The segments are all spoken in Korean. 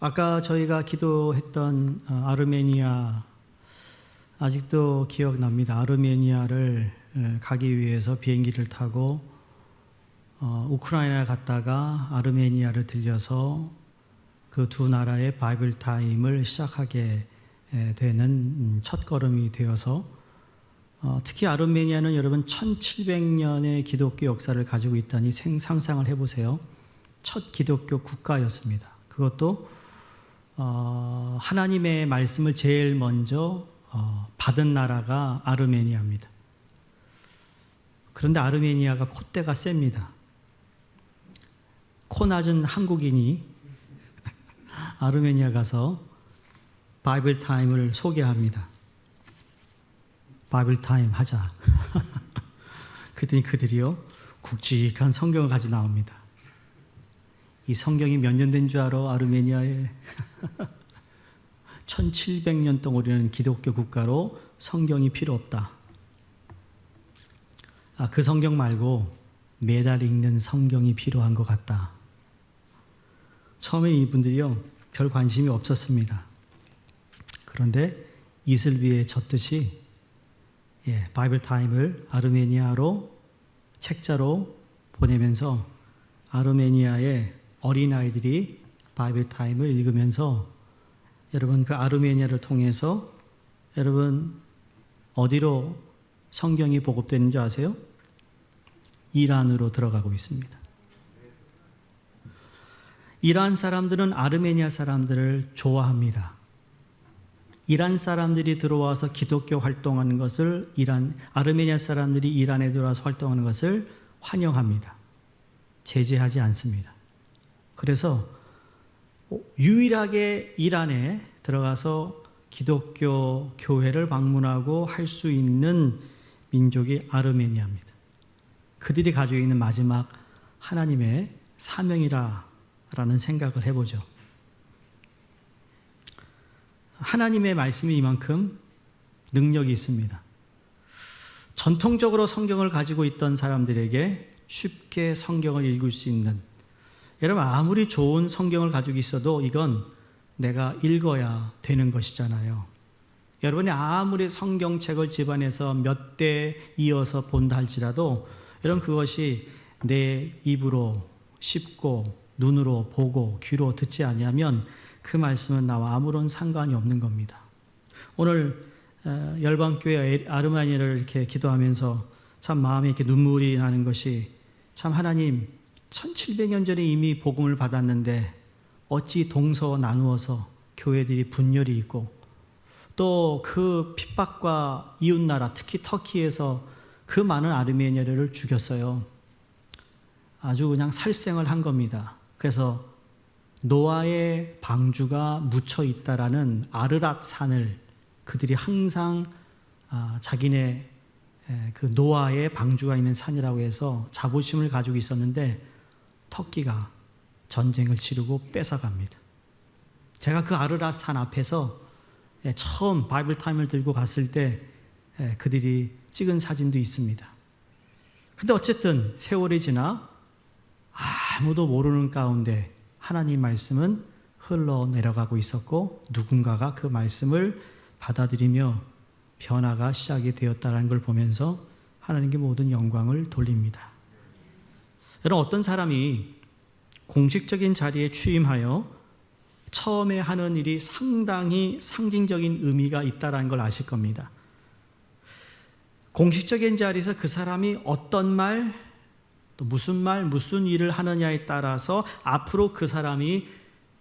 아까 저희가 기도했던 아르메니아, 아직도 기억납니다. 아르메니아를 가기 위해서 비행기를 타고 우크라이나에 갔다가 아르메니아를 들려서 그 두 나라의 바이블 타임을 시작하게 되는 첫걸음이 되어서 특히 아르메니아는 여러분 1700년의 기독교 역사를 가지고 있다니 상상을 해보세요. 첫 기독교 국가였습니다. 그것도 하나님의 말씀을 제일 먼저 받은 나라가 아르메니아입니다. 그런데 아르메니아가 콧대가 셉니다. 코 낮은 한국인이 아르메니아 가서 바이블 타임을 소개합니다. 바이블 타임 하자. 그랬더니 그들이요 굵직한 성경을 가지고 나옵니다. 이 성경이 몇 년 된 줄 알아? 아르메니아에 1700년 동안 우리는 기독교 국가로 성경이 필요 없다. 그 성경 말고 매달 읽는 성경이 필요한 것 같다. 처음에 이분들이요 별 관심이 없었습니다. 그런데 이슬비에 젖듯이 바이블 타임을 아르메니아로 책자로 보내면서 아르메니아의 어린아이들이 바이블 타임을 읽으면서 여러분 그 아르메니아를 통해서 여러분 어디로 성경이 보급되는 줄 아세요? 이란으로 들어가고 있습니다. 이란 사람들은 아르메니아 사람들을 좋아합니다. 이란 사람들이 들어와서 기독교 활동하는 것을 아르메니아 사람들이 이란에 들어와서 활동하는 것을 환영합니다. 제재하지 않습니다. 그래서 유일하게 이란에 들어가서 기독교 교회를 방문하고 할 수 있는 민족이 아르메니아입니다. 그들이 가지고 있는 마지막 하나님의 사명이라는 생각을 해보죠. 하나님의 말씀이 이만큼 능력이 있습니다. 전통적으로 성경을 가지고 있던 사람들에게 쉽게 성경을 읽을 수 있는, 여러분 아무리 좋은 성경을 가지고 있어도 이건 내가 읽어야 되는 것이잖아요. 여러분이 아무리 성경책을 집안에서 몇 대 이어서 본다 할지라도 여러분 그것이 내 입으로 씹고 눈으로 보고 귀로 듣지 아니하면 그 말씀은 나와 아무런 상관이 없는 겁니다. 오늘 열방교회 아르메니아를 이렇게 기도하면서 참 마음에 이렇게 눈물이 나는 것이 참 하나님 1700년 전에 이미 복음을 받았는데 어찌 동서 나누어서 교회들이 분열이 있고 또 그 핍박과 이웃나라 특히 터키에서 그 많은 아르메니아를 죽였어요. 아주 그냥 살생을 한 겁니다. 그래서 노아의 방주가 묻혀 있다라는 아르랏 산을 그들이 항상 자기네 그 노아의 방주가 있는 산이라고 해서 자부심을 가지고 있었는데 터키가 전쟁을 치르고 뺏어갑니다. 제가 그 아르랏 산 앞에서 처음 바이블 타임을 들고 갔을 때 그들이 찍은 사진도 있습니다. 근데 어쨌든 세월이 지나 아무도 모르는 가운데 하나님 말씀은 흘러내려가고 있었고 누군가가 그 말씀을 받아들이며 변화가 시작이 되었다는 걸 보면서 하나님께 모든 영광을 돌립니다. 여러분 어떤 사람이 공식적인 자리에 취임하여 처음에 하는 일이 상당히 상징적인 의미가 있다는 걸 아실 겁니다. 공식적인 자리에서 그 사람이 어떤 말, 또 무슨 일을 하느냐에 따라서 앞으로 그 사람이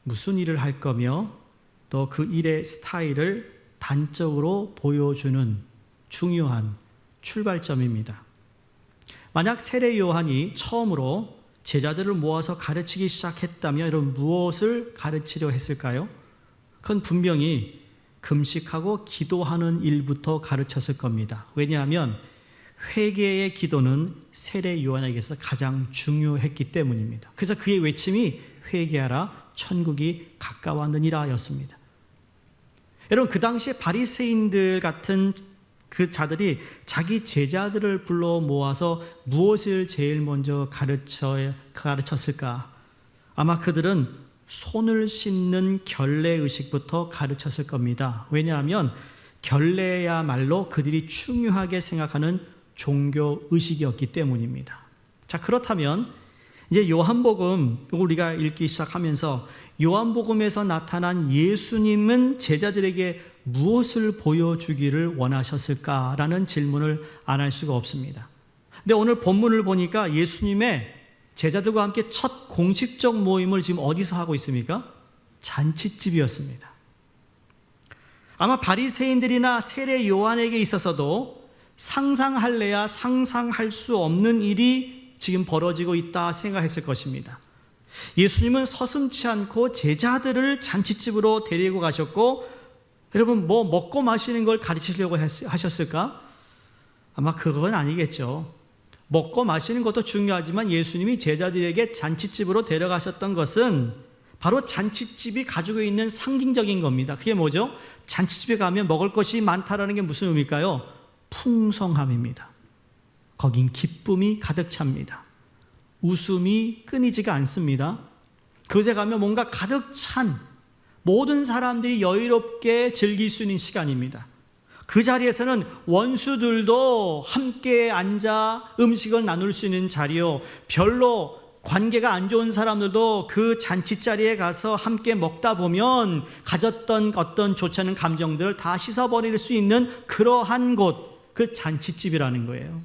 무슨 일을 할 거며 또 그 일의 스타일을 단적으로 보여주는 중요한 출발점입니다. 만약 세례 요한이 처음으로 제자들을 모아서 가르치기 시작했다면 여러분 무엇을 가르치려 했을까요? 그건 분명히 금식하고 기도하는 일부터 가르쳤을 겁니다. 왜냐하면 회개의 기도는 세례 요한에게서 가장 중요했기 때문입니다. 그래서 그의 외침이 회개하라 천국이 가까웠느니라 였습니다. 여러분 그 당시에 바리새인들 같은 그 자들이 자기 제자들을 불러 모아서 무엇을 제일 먼저 가르쳤을까? 아마 그들은 손을 씻는 결례의식부터 가르쳤을 겁니다. 왜냐하면 결례야말로 그들이 중요하게 생각하는 종교의식이었기 때문입니다. 자, 그렇다면 이제 요한복음 우리가 읽기 시작하면서 요한복음에서 나타난 예수님은 제자들에게 무엇을 보여주기를 원하셨을까라는 질문을 안 할 수가 없습니다. 근데 오늘 본문을 보니까 예수님의 제자들과 함께 첫 공식적 모임을 지금 어디서 하고 있습니까? 잔치집이었습니다. 아마 바리새인들이나 세례 요한에게 있어서도 상상할래야 상상할 수 없는 일이 지금 벌어지고 있다 생각했을 것입니다. 예수님은 서슴지 않고 제자들을 잔치집으로 데리고 가셨고, 여러분 뭐 먹고 마시는 걸 가르치려고 하셨을까? 아마 그건 아니겠죠. 먹고 마시는 것도 중요하지만 예수님이 제자들에게 잔치집으로 데려가셨던 것은 바로 잔치집이 가지고 있는 상징적인 겁니다. 그게 뭐죠? 잔치집에 가면 먹을 것이 많다라는 게 무슨 의미일까요? 풍성함입니다. 거긴 기쁨이 가득 찹니다. 웃음이 끊이지가 않습니다. 그곳에 가면 뭔가 가득 찬 모든 사람들이 여유롭게 즐길 수 있는 시간입니다. 그 자리에서는 원수들도 함께 앉아 음식을 나눌 수 있는 자리요, 별로 관계가 안 좋은 사람들도 그 잔치자리에 가서 함께 먹다 보면 가졌던 어떤 좋지 않은 감정들을 다 씻어버릴 수 있는 그러한 곳, 그 잔치집이라는 거예요.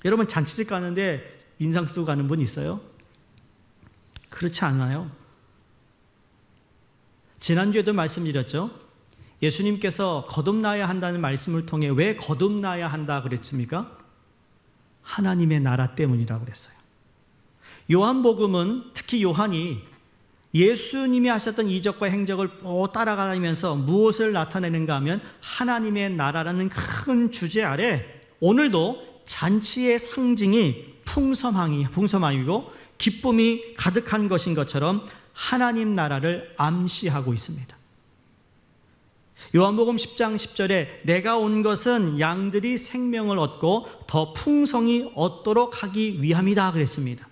여러분 잔치집 가는데 인상 쓰고 가는 분 있어요? 그렇지 않아요. 지난주에도 말씀드렸죠. 예수님께서 거듭나야 한다는 말씀을 통해 왜 거듭나야 한다 그랬습니까? 하나님의 나라 때문이라고 그랬어요. 요한복음은 특히 요한이 예수님이 하셨던 이적과 행적을 따라가면서 무엇을 나타내는가 하면 하나님의 나라라는 큰 주제 아래 오늘도 잔치의 상징이 풍성함이고 기쁨이 가득한 것인 것처럼 하나님 나라를 암시하고 있습니다. 요한복음 10장 10절에 내가 온 것은 양들이 생명을 얻고 더 풍성히 얻도록 하기 위함이다 그랬습니다.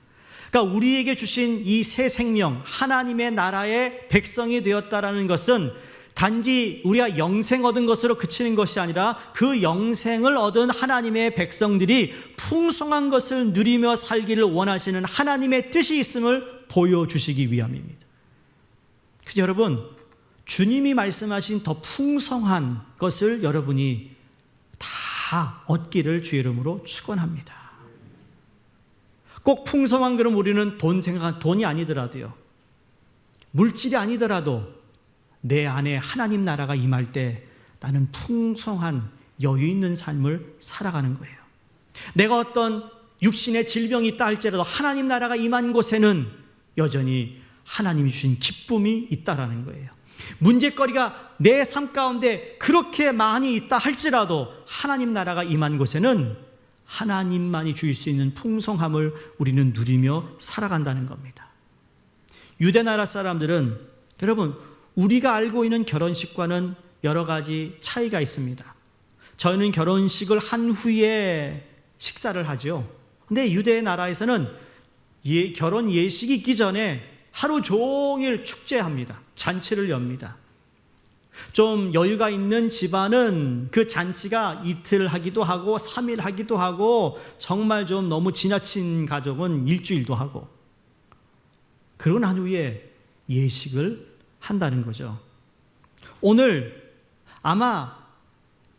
그러니까 우리에게 주신 이 새 생명, 하나님의 나라의 백성이 되었다라는 것은 단지 우리가 영생 얻은 것으로 그치는 것이 아니라 그 영생을 얻은 하나님의 백성들이 풍성한 것을 누리며 살기를 원하시는 하나님의 뜻이 있음을 보여주시기 위함입니다. 그래서 여러분, 주님이 말씀하신 더 풍성한 것을 여러분이 다 얻기를 주의 이름으로 축원합니다. 꼭 풍성한 그럼 우리는 돈이 아니더라도요, 물질이 아니더라도 내 안에 하나님 나라가 임할 때 나는 풍성한 여유 있는 삶을 살아가는 거예요. 내가 어떤 육신의 질병이 있다 할지라도 하나님 나라가 임한 곳에는 여전히 하나님이 주신 기쁨이 있다라는 거예요. 문제거리가 내 삶 가운데 그렇게 많이 있다 할지라도 하나님 나라가 임한 곳에는 하나님만이 주실 수 있는 풍성함을 우리는 누리며 살아간다는 겁니다. 유대 나라 사람들은, 여러분, 우리가 알고 있는 결혼식과는 여러 가지 차이가 있습니다. 저희는 결혼식을 한 후에 식사를 하죠. 근데 유대 나라에서는 결혼 예식이 있기 전에 하루 종일 축제합니다. 잔치를 엽니다. 좀 여유가 있는 집안은 그 잔치가 이틀 하기도 하고 3일 하기도 하고, 정말 좀 너무 지나친 가족은 일주일도 하고, 그러고 난 후에 예식을 한다는 거죠. 오늘 아마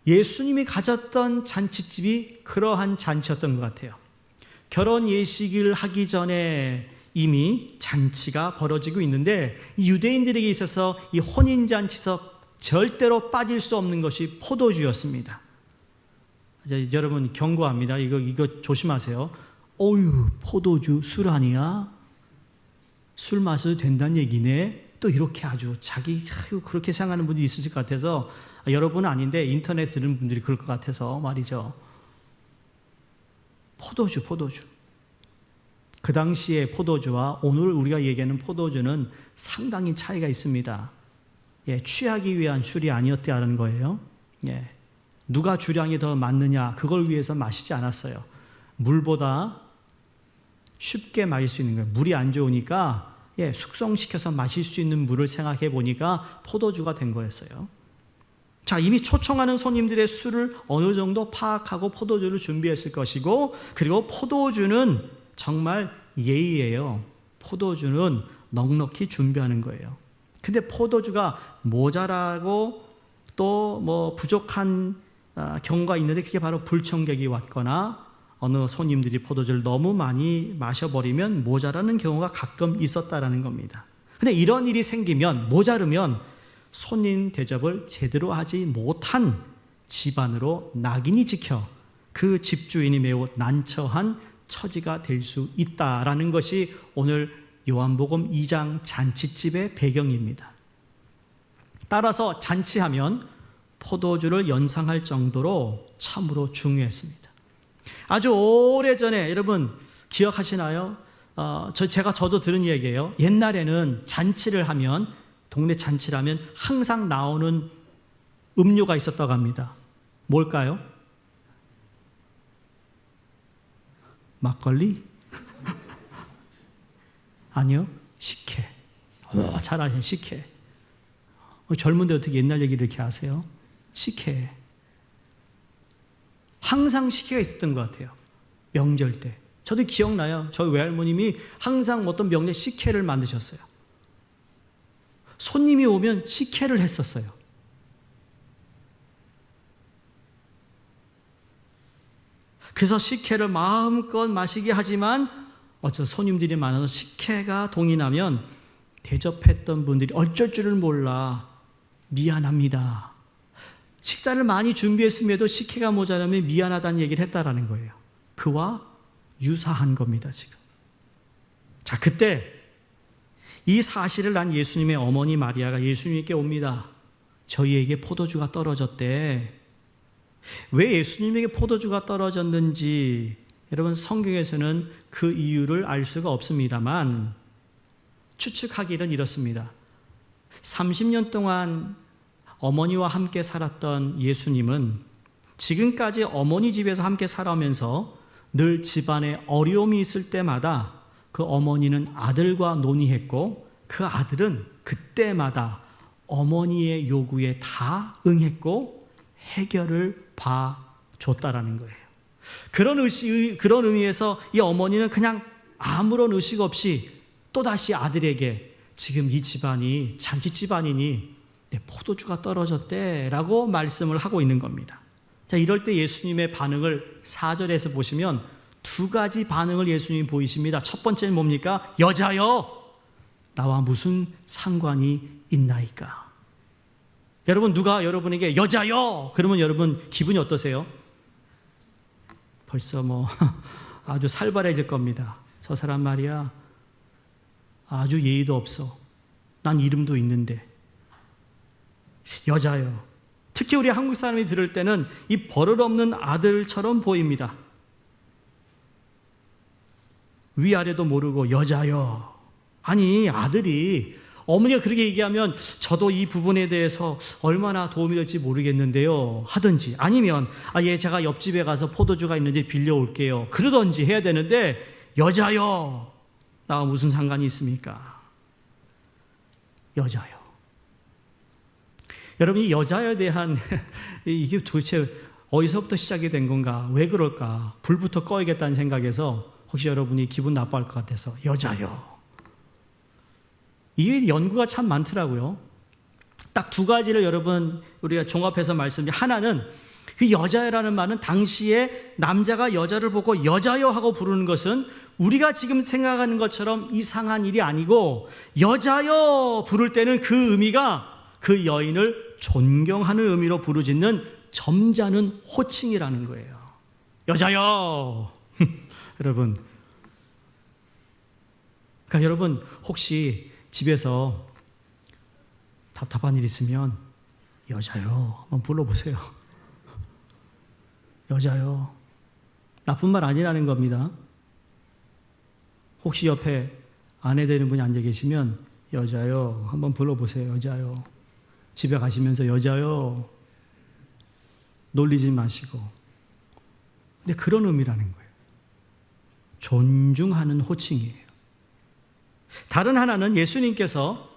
예수님이 가졌던 잔치집이 그러한 잔치였던 것 같아요. 결혼 예식을 하기 전에 이미 잔치가 벌어지고 있는데, 이 유대인들에게 있어서 이 혼인잔치에서 절대로 빠질 수 없는 것이 포도주였습니다. 여러분 경고합니다. 이거 조심하세요. 어휴, 포도주 술 아니야? 술 마셔도 된다는 얘기네. 또 이렇게 아주 그렇게 생각하는 분들이 있으실 것 같아서, 여러분은 아닌데 인터넷 들은 분들이 그럴 것 같아서 말이죠. 포도주. 그 당시의 포도주와 오늘 우리가 얘기하는 포도주는 상당히 차이가 있습니다. 취하기 위한 술이 아니었다는 거예요. 누가 주량이 더 많느냐, 그걸 위해서 마시지 않았어요. 물보다 쉽게 마실 수 있는 거예요. 물이 안 좋으니까 숙성시켜서 마실 수 있는 물을 생각해 보니까 포도주가 된 거였어요. 자, 이미 초청하는 손님들의 수를 어느 정도 파악하고 포도주를 준비했을 것이고, 그리고 포도주는 정말 예의예요. 포도주는 넉넉히 준비하는 거예요. 근데 포도주가 모자라고 또 뭐 부족한 경우가 있는데, 그게 바로 불청객이 왔거나 어느 손님들이 포도주를 너무 많이 마셔버리면 모자라는 경우가 가끔 있었다라는 겁니다. 근데 이런 일이 생기면, 모자르면 손님 대접을 제대로 하지 못한 집안으로 낙인이 찍혀 그 집주인이 매우 난처한 처지가 될 수 있다라는 것이 오늘 요한복음 2장 잔치집의 배경입니다. 따라서 잔치하면 포도주를 연상할 정도로 참으로 중요했습니다. 아주 오래전에 여러분 기억하시나요? 저도 들은 얘기예요. 옛날에는 잔치를 하면, 동네 잔치를 하면 항상 나오는 음료가 있었다고 합니다. 뭘까요? 막걸리? 아니요, 식혜. 잘 아시네, 식혜. 젊은데 어떻게 옛날 얘기를 이렇게 하세요? 식혜. 항상 식혜가 있었던 것 같아요. 명절 때. 저도 기억나요. 저희 외할머님이 항상 어떤 명절 식혜를 만드셨어요. 손님이 오면 식혜를 했었어요. 그래서 식혜를 마음껏 마시게 하지만 어쩌다 손님들이 많아서 식혜가 동이 나면 대접했던 분들이 어쩔 줄을 몰라 미안합니다. 식사를 많이 준비했음에도 식혜가 모자라면 미안하다는 얘기를 했다라는 거예요. 그와 유사한 겁니다, 지금. 자, 그때 이 사실을 난 예수님의 어머니 마리아가 예수님께 옵니다. 저희에게 포도주가 떨어졌대. 왜 예수님에게 포도주가 떨어졌는지 여러분 성경에서는 그 이유를 알 수가 없습니다만 추측하기는 이렇습니다. 30년 동안 어머니와 함께 살았던 예수님은 지금까지 어머니 집에서 함께 살아오면서 늘 집안에 어려움이 있을 때마다 그 어머니는 아들과 논의했고, 그 아들은 그때마다 어머니의 요구에 다 응했고 해결을 봐줬다라는 거예요. 그런 의미에서 이 어머니는 그냥 아무런 의식 없이 또다시 아들에게 지금 이 집안이 잔치 집안이니 내 포도주가 떨어졌대 라고 말씀을 하고 있는 겁니다. 자, 이럴 때 예수님의 반응을 4절에서 보시면 두 가지 반응을 예수님이 보이십니다. 첫 번째는 뭡니까? 여자여, 나와 무슨 상관이 있나이까? 여러분, 누가 여러분에게 여자여 그러면 여러분 기분이 어떠세요? 벌써 아주 살벌해질 겁니다. 저 사람 말이야 아주 예의도 없어. 난 이름도 있는데. 여자여. 특히 우리 한국 사람이 들을 때는 이 버릇없는 아들처럼 보입니다. 위아래도 모르고 여자여. 아니, 아들이 어머니가 그렇게 얘기하면 저도 이 부분에 대해서 얼마나 도움이 될지 모르겠는데요 하든지, 아니면 제가 옆집에 가서 포도주가 있는지 빌려올게요 그러든지 해야 되는데, 여자여, 나와 무슨 상관이 있습니까? 여자여. 여러분, 이 여자에 대한 이게 도대체 어디서부터 시작이 된 건가? 왜 그럴까? 불부터 꺼야겠다는 생각에서 혹시 여러분이 기분 나빠할 것 같아서 여자여. 이게 연구가 참 많더라고요. 딱 두 가지를 여러분 우리가 종합해서 말씀드리면, 하나는 그 여자여라는 말은 당시에 남자가 여자를 보고 여자여 하고 부르는 것은 우리가 지금 생각하는 것처럼 이상한 일이 아니고, 여자여 부를 때는 그 의미가 그 여인을 존경하는 의미로 부르짖는 점잖은 호칭이라는 거예요. 여자여. 여러분, 그러니까 여러분 혹시 집에서 답답한 일 있으면 여자여 한번 불러보세요. 여자여. 나쁜 말 아니라는 겁니다. 혹시 옆에 아내 되는 분이 앉아 계시면 여자여 한번 불러보세요. 여자여. 집에 가시면서 여자여 놀리지 마시고. 근데 그런 의미라는 거예요. 존중하는 호칭이에요. 다른 하나는 예수님께서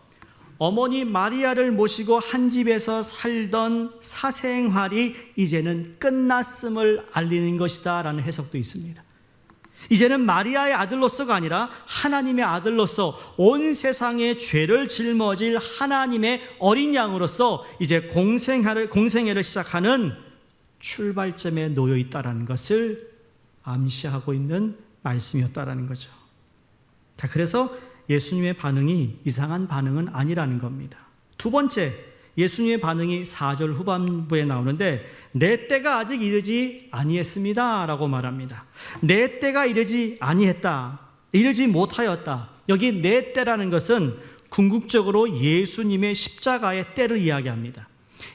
어머니 마리아를 모시고 한 집에서 살던 사생활이 이제는 끝났음을 알리는 것이다 라는 해석도 있습니다. 이제는 마리아의 아들로서가 아니라 하나님의 아들로서 온 세상의 죄를 짊어질 하나님의 어린 양으로서 이제 공생애를 시작하는 출발점에 놓여 있다는 것을 암시하고 있는 말씀이었다라는 거죠. 자, 그래서 예수님의 반응이 이상한 반응은 아니라는 겁니다. 두 번째, 예수님의 반응이 4절 후반부에 나오는데 내 때가 아직 이르지 아니했습니다 라고 말합니다. 내 때가 이르지 아니했다, 이르지 못하였다. 여기 내 때라는 것은 궁극적으로 예수님의 십자가의 때를 이야기합니다.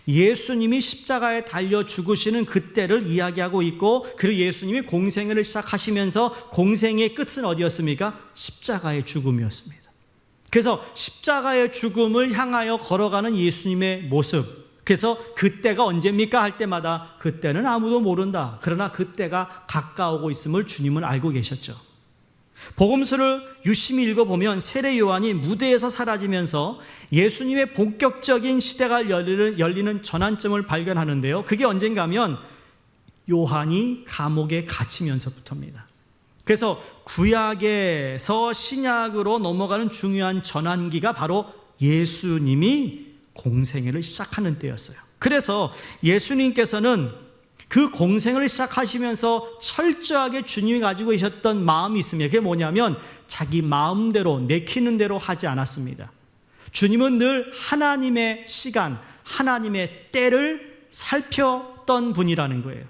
예수님이 십자가에 달려 죽으시는 그 때를 이야기하고 있고, 그리고 예수님이 공생애를 시작하시면서 공생애의 끝은 어디였습니까? 십자가의 죽음이었습니다. 그래서 십자가의 죽음을 향하여 걸어가는 예수님의 모습, 그래서 그때가 언제입니까? 할 때마다 그때는 아무도 모른다. 그러나 그때가 가까우고 있음을 주님은 알고 계셨죠. 복음서를 유심히 읽어보면 세례 요한이 무대에서 사라지면서 예수님의 본격적인 시대가 열리는 전환점을 발견하는데요. 그게 언젠가 하면 요한이 감옥에 갇히면서부터입니다. 그래서 구약에서 신약으로 넘어가는 중요한 전환기가 바로 예수님이 공생애를 시작하는 때였어요. 그래서 예수님께서는 그 공생을 시작하시면서 철저하게 주님이 가지고 계셨던 마음이 있습니다. 그게 뭐냐면 자기 마음대로 내키는 대로 하지 않았습니다. 주님은 늘 하나님의 시간, 하나님의 때를 살폈던 분이라는 거예요.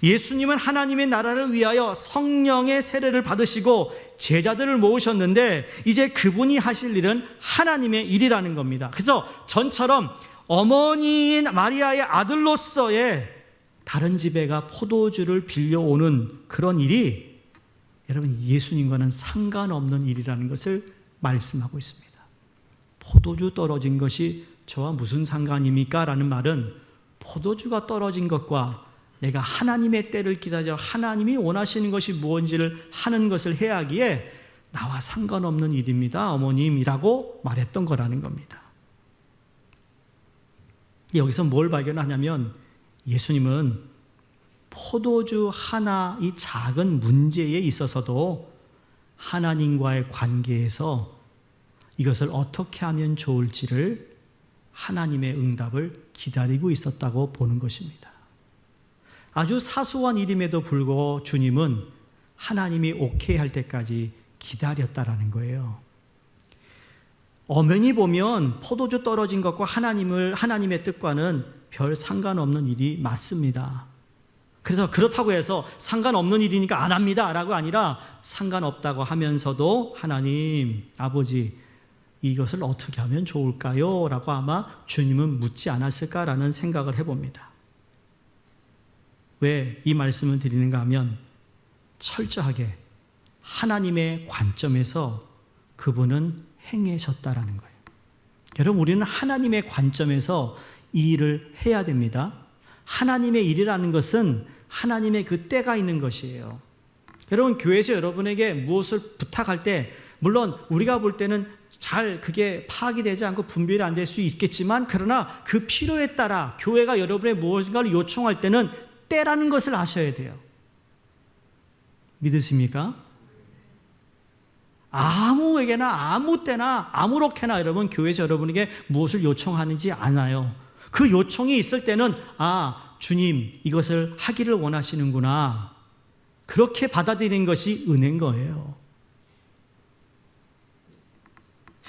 예수님은 하나님의 나라를 위하여 성령의 세례를 받으시고 제자들을 모으셨는데 이제 그분이 하실 일은 하나님의 일이라는 겁니다. 그래서 전처럼 어머니인 마리아의 아들로서의 다른 집에 가 포도주를 빌려오는 그런 일이 여러분 예수님과는 상관없는 일이라는 것을 말씀하고 있습니다. 포도주 떨어진 것이 저와 무슨 상관입니까? 라는 말은 포도주가 떨어진 것과 내가 하나님의 때를 기다려 하나님이 원하시는 것이 무엇인지를 하는 것을 해야 하기에 나와 상관없는 일입니다, 어머님이라고 말했던 거라는 겁니다. 여기서 뭘 발견하냐면 예수님은 포도주 하나 이 작은 문제에 있어서도 하나님과의 관계에서 이것을 어떻게 하면 좋을지를 하나님의 응답을 기다리고 있었다고 보는 것입니다. 아주 사소한 일임에도 불구하고 주님은 하나님이 오케이 할 때까지 기다렸다라는 거예요. 엄연히 보면 포도주 떨어진 것과 하나님의 뜻과는 별 상관없는 일이 맞습니다. 그래서 그렇다고 해서 상관없는 일이니까 안 합니다 라고 아니라 상관없다고 하면서도 하나님, 아버지 이것을 어떻게 하면 좋을까요? 라고 아마 주님은 묻지 않았을까라는 생각을 해봅니다. 왜 이 말씀을 드리는가 하면 철저하게 하나님의 관점에서 그분은 행하셨다라는 거예요. 여러분, 우리는 하나님의 관점에서 이 일을 해야 됩니다. 하나님의 일이라는 것은 하나님의 그 때가 있는 것이에요. 여러분, 교회에서 여러분에게 무엇을 부탁할 때 물론 우리가 볼 때는 잘 그게 파악이 되지 않고 분별이 안 될 수 있겠지만, 그러나 그 필요에 따라 교회가 여러분의 무엇인가를 요청할 때는 때라는 것을 아셔야 돼요. 믿으십니까? 아무에게나 아무 때나 아무렇게나 여러분 교회에서 여러분에게 무엇을 요청하는지 않아요. 그 요청이 있을 때는 주님 이것을 하기를 원하시는구나, 그렇게 받아들이는 것이 은혜인 거예요.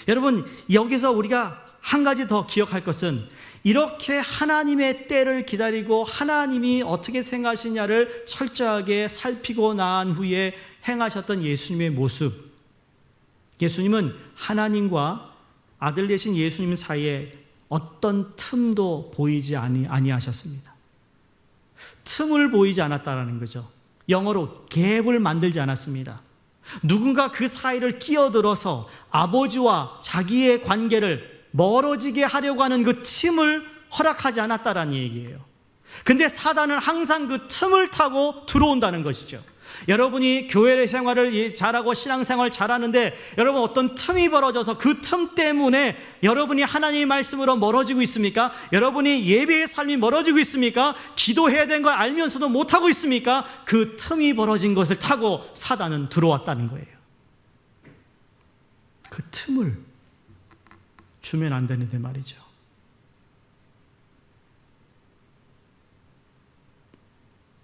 여러분, 여기서 우리가 한 가지 더 기억할 것은 이렇게 하나님의 때를 기다리고 하나님이 어떻게 생각하시냐를 철저하게 살피고 난 후에 행하셨던 예수님의 모습. 예수님은 하나님과 아들 되신 예수님 사이에 어떤 틈도 보이지 아니하셨습니다. 틈을 보이지 않았다라는 거죠. 영어로 갭을 만들지 않았습니다. 누군가 그 사이를 끼어들어서 아버지와 자기의 관계를 멀어지게 하려고 하는 그 틈을 허락하지 않았다라는 얘기예요. 근데 사단은 항상 그 틈을 타고 들어온다는 것이죠. 여러분이 교회 생활을 잘하고 신앙생활 잘하는데 여러분 어떤 틈이 벌어져서 그 틈 때문에 여러분이 하나님의 말씀으로 멀어지고 있습니까? 여러분이 예배의 삶이 멀어지고 있습니까? 기도해야 되는 걸 알면서도 못하고 있습니까? 그 틈이 벌어진 것을 타고 사단은 들어왔다는 거예요. 그 틈을 주면 안 되는데 말이죠.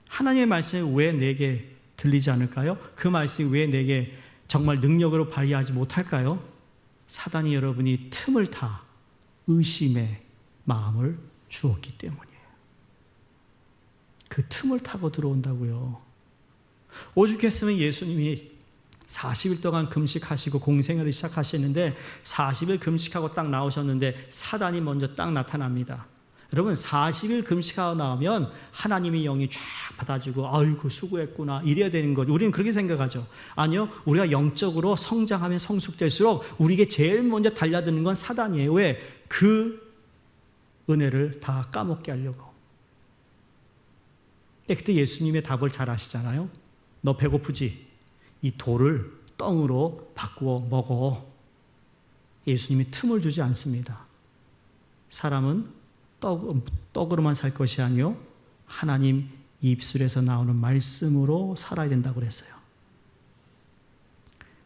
하나님의 말씀이 왜 내게 들리지 않을까요? 그 말씀이 왜 내게 정말 능력으로 발휘하지 못할까요? 사단이 여러분이 틈을 타 의심의 마음을 주었기 때문이에요. 그 틈을 타고 들어온다고요. 오죽했으면 예수님이 40일 동안 금식하시고 공생애를 시작하시는데 40일 금식하고 딱 나오셨는데 사단이 먼저 딱 나타납니다. 여러분 40일 금식하고 나오면 하나님의 영이 쫙 받아주고 아이고 수고했구나 이래야 되는 거죠. 우리는 그렇게 생각하죠. 아니요, 우리가 영적으로 성장하면 성숙될수록 우리에게 제일 먼저 달려드는 건 사단이에요. 왜? 그 은혜를 다 까먹게 하려고. 그때 예수님의 답을 잘 아시잖아요. 너 배고프지? 이 돌을 떡으로 바꾸어 먹어. 예수님이 틈을 주지 않습니다. 사람은 떡으로만 살 것이 아니요 하나님 입술에서 나오는 말씀으로 살아야 된다고 그랬어요.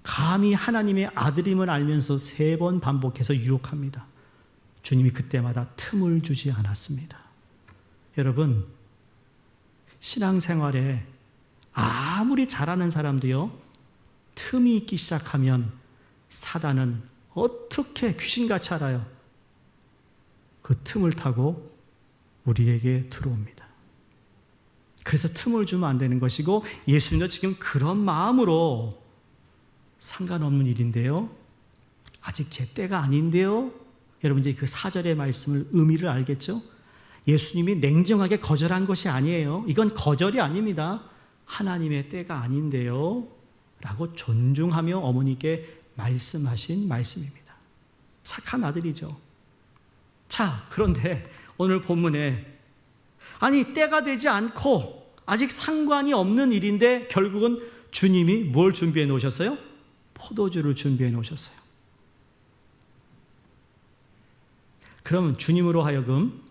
감히 하나님의 아들임을 알면서 3번 반복해서 유혹합니다. 주님이 그때마다 틈을 주지 않았습니다. 여러분, 신앙생활에 아무리 잘하는 사람도요, 틈이 있기 시작하면 사단은 어떻게 귀신같이 알아요? 그 틈을 타고 우리에게 들어옵니다. 그래서 틈을 주면 안 되는 것이고 예수님도 지금 그런 마음으로 상관없는 일인데요. 아직 제 때가 아닌데요. 여러분 이제 그 4절의 말씀을 의미를 알겠죠? 예수님이 냉정하게 거절한 것이 아니에요. 이건 거절이 아닙니다. 하나님의 때가 아닌데요. 라고 존중하며 어머니께 말씀하신 말씀입니다. 착한 아들이죠. 자, 그런데 오늘 본문에 아니 때가 되지 않고 아직 상관이 없는 일인데 결국은 주님이 뭘 준비해 놓으셨어요? 포도주를 준비해 놓으셨어요. 그러면 주님으로 하여금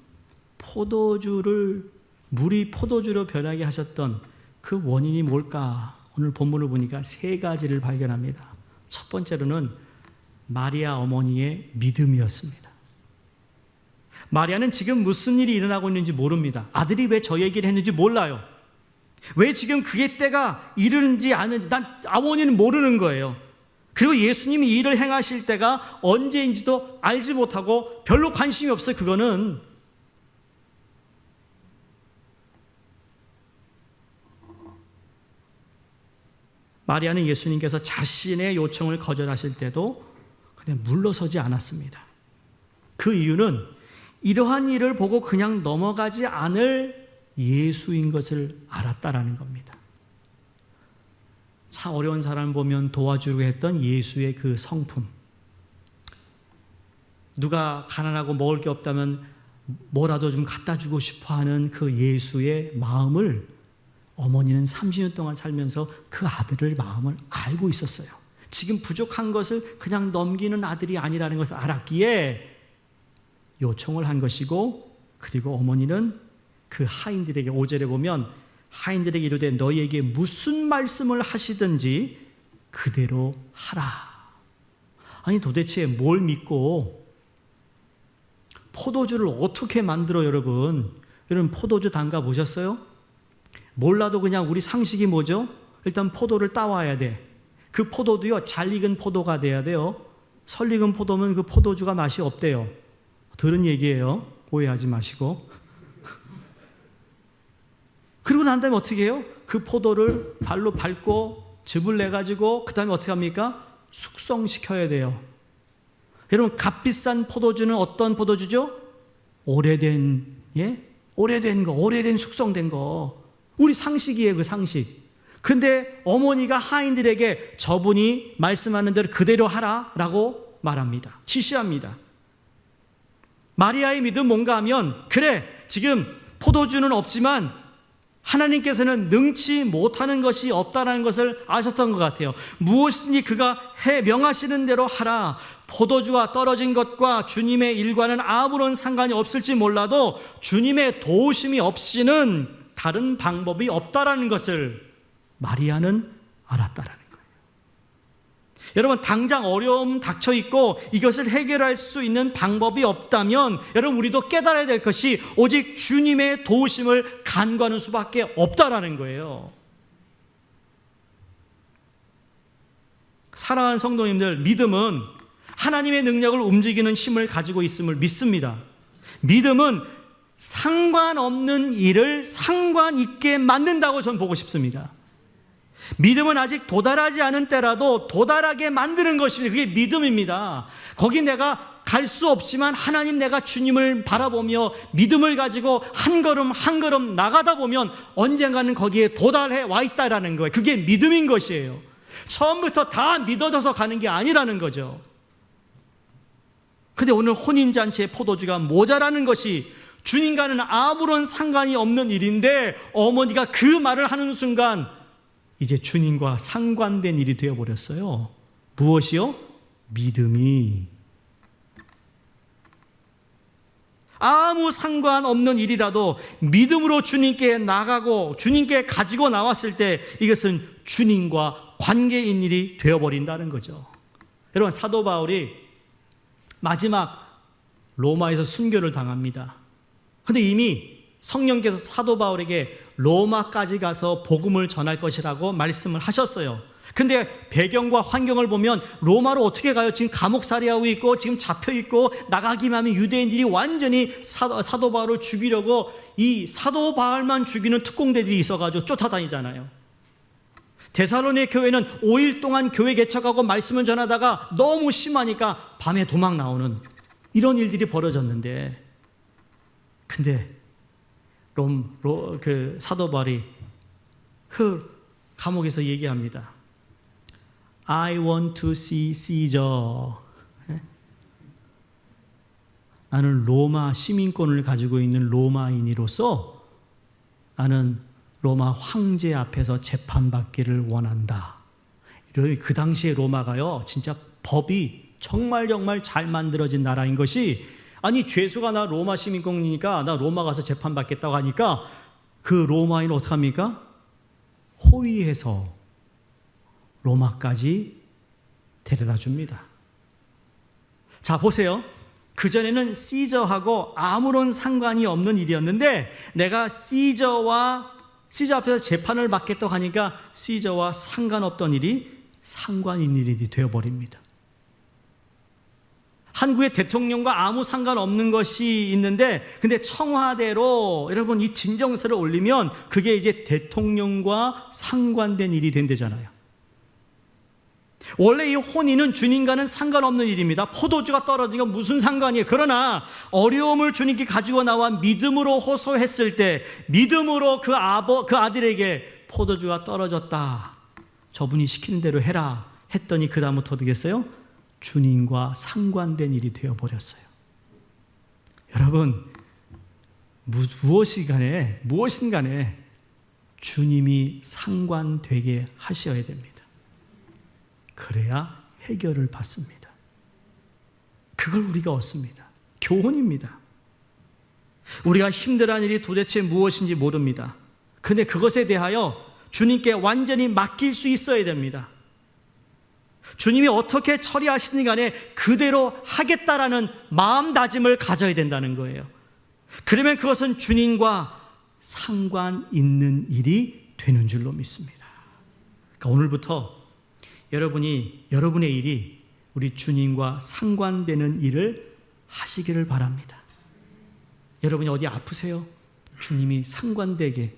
물이 포도주로 변하게 하셨던 그 원인이 뭘까? 오늘 본문을 보니까 3가지를 발견합니다. 첫 번째로는 마리아 어머니의 믿음이었습니다. 마리아는 지금 무슨 일이 일어나고 있는지 모릅니다. 아들이 왜 저 얘기를 했는지 몰라요. 왜 지금 그게 때가 이르는지 아는지 어머니는 모르는 거예요. 그리고 예수님이 이 일을 행하실 때가 언제인지도 알지 못하고 별로 관심이 없어요. 그거는 마리아는 예수님께서 자신의 요청을 거절하실 때도 그냥 물러서지 않았습니다. 그 이유는 이러한 일을 보고 그냥 넘어가지 않을 예수인 것을 알았다라는 겁니다. 참 어려운 사람 보면 도와주려고 했던 예수의 그 성품. 누가 가난하고 먹을 게 없다면 뭐라도 좀 갖다 주고 싶어 하는 그 예수의 마음을 어머니는 30년 동안 살면서 그 아들의 마음을 알고 있었어요. 지금 부족한 것을 그냥 넘기는 아들이 아니라는 것을 알았기에 요청을 한 것이고, 그리고 어머니는 그 하인들에게 5절에 보면 하인들에게 이르되 너희에게 무슨 말씀을 하시든지 그대로 하라. 아니 도대체 뭘 믿고 포도주를 어떻게 만들어? 여러분 포도주 담가 보셨어요? 몰라도 그냥 우리 상식이 뭐죠? 일단 포도를 따와야 돼. 그 포도도요 잘 익은 포도가 돼야 돼요. 설 익은 포도면 그 포도주가 맛이 없대요. 들은 얘기예요. 오해하지 마시고. 그리고 난 다음에 어떻게 해요? 그 포도를 발로 밟고 즙을 내가지고 그 다음에 어떻게 합니까? 숙성시켜야 돼요. 여러분 값비싼 포도주는 어떤 포도주죠? 오래된 거, 오래된 숙성된 거. 우리 상식이에요, 그 상식. 근데 어머니가 하인들에게 저분이 말씀하는 대로 그대로 하라라고 말합니다. 지시합니다. 마리아의 믿음 뭔가 하면, 그래 지금 포도주는 없지만 하나님께서는 능치 못하는 것이 없다는 것을 아셨던 것 같아요. 무엇이든지 그가 명하시는 대로 하라. 포도주가 떨어진 것과 주님의 일과는 아무런 상관이 없을지 몰라도 주님의 도우심이 없이는 다른 방법이 없다라는 것을 마리아는 알았다라는 거예요. 여러분, 당장 어려움 닥쳐 있고 이것을 해결할 수 있는 방법이 없다면 여러분, 우리도 깨달아야 될 것이 오직 주님의 도우심을 간구하는 수밖에 없다라는 거예요. 사랑하는 성도님들, 믿음은 하나님의 능력을 움직이는 힘을 가지고 있음을 믿습니다. 믿음은 상관없는 일을 상관 있게 만든다고 저는 보고 싶습니다. 믿음은 아직 도달하지 않은 때라도 도달하게 만드는 것입니다. 그게 믿음입니다. 거기 내가 갈 수 없지만 하나님, 내가 주님을 바라보며 믿음을 가지고 한 걸음 한 걸음 나가다 보면 언젠가는 거기에 도달해 와 있다라는 거예요. 그게 믿음인 것이에요. 처음부터 다 믿어져서 가는 게 아니라는 거죠. 근데 오늘 혼인잔치의 포도주가 모자라는 것이 주님과는 아무런 상관이 없는 일인데 어머니가 그 말을 하는 순간 이제 주님과 상관된 일이 되어버렸어요. 무엇이요? 믿음이. 아무 상관없는 일이라도 믿음으로 주님께 나가고 주님께 가지고 나왔을 때 이것은 주님과 관계인 일이 되어버린다는 거죠. 여러분, 사도 바울이 마지막 로마에서 순교를 당합니다. 그런데 이미 성령께서 사도 바울에게 로마까지 가서 복음을 전할 것이라고 말씀을 하셨어요. 근데 배경과 환경을 보면 로마로 어떻게 가요? 지금 감옥살이하고 있고 지금 잡혀있고 나가기만 하면 유대인들이 완전히 사도 바울을 죽이려고 이 사도 바울만 죽이는 특공대들이 있어가지고 쫓아다니잖아요. 데살로니가 교회는 5일 동안 교회 개척하고 말씀을 전하다가 너무 심하니까 밤에 도망 나오는 이런 일들이 벌어졌는데, 근데 그 사도 바울이 그 감옥에서 얘기합니다. I want to see Caesar. 나는 로마 시민권을 가지고 있는 로마인으로서 나는 로마 황제 앞에서 재판받기를 원한다. 그 당시에 로마가요, 진짜 법이 정말 잘 만들어진 나라인 것이, 아니 죄수가 나 로마 시민권이니까 나 로마 가서 재판받겠다고 하니까 그 로마인은 어떡합니까? 호위해서 로마까지 데려다 줍니다. 자, 보세요. 그전에는 시저하고 아무런 상관이 없는 일이었는데 내가 시저 앞에서 재판을 받겠다고 하니까 시저와 상관없던 일이 상관 있는 일이 되어버립니다. 한국의 대통령과 아무 상관없는 것이 있는데, 근데 청와대로 여러분 이 진정서를 올리면 그게 이제 대통령과 상관된 일이 된대잖아요. 원래 이 혼인은 주님과는 상관없는 일입니다. 포도주가 떨어진 건 무슨 상관이에요. 그러나 어려움을 주님께 가지고 나와 믿음으로 호소했을 때, 믿음으로 그 아들에게 포도주가 떨어졌다, 저분이 시키는 대로 해라 했더니 그 다음부터 어떻게 했어요? 주님과 상관된 일이 되어버렸어요. 여러분, 무엇인 간에 주님이 상관되게 하셔야 됩니다. 그래야 해결을 받습니다. 그걸 우리가 얻습니다. 교훈입니다. 우리가 힘들어하는 일이 도대체 무엇인지 모릅니다. 근데 그것에 대하여 주님께 완전히 맡길 수 있어야 됩니다. 주님이 어떻게 처리하시든 간에 그대로 하겠다라는 마음다짐을 가져야 된다는 거예요. 그러면 그것은 주님과 상관 있는 일이 되는 줄로 믿습니다. 그러니까 오늘부터 여러분의 일이 우리 주님과 상관되는 일을 하시기를 바랍니다. 여러분이 어디 아프세요? 주님이 상관되게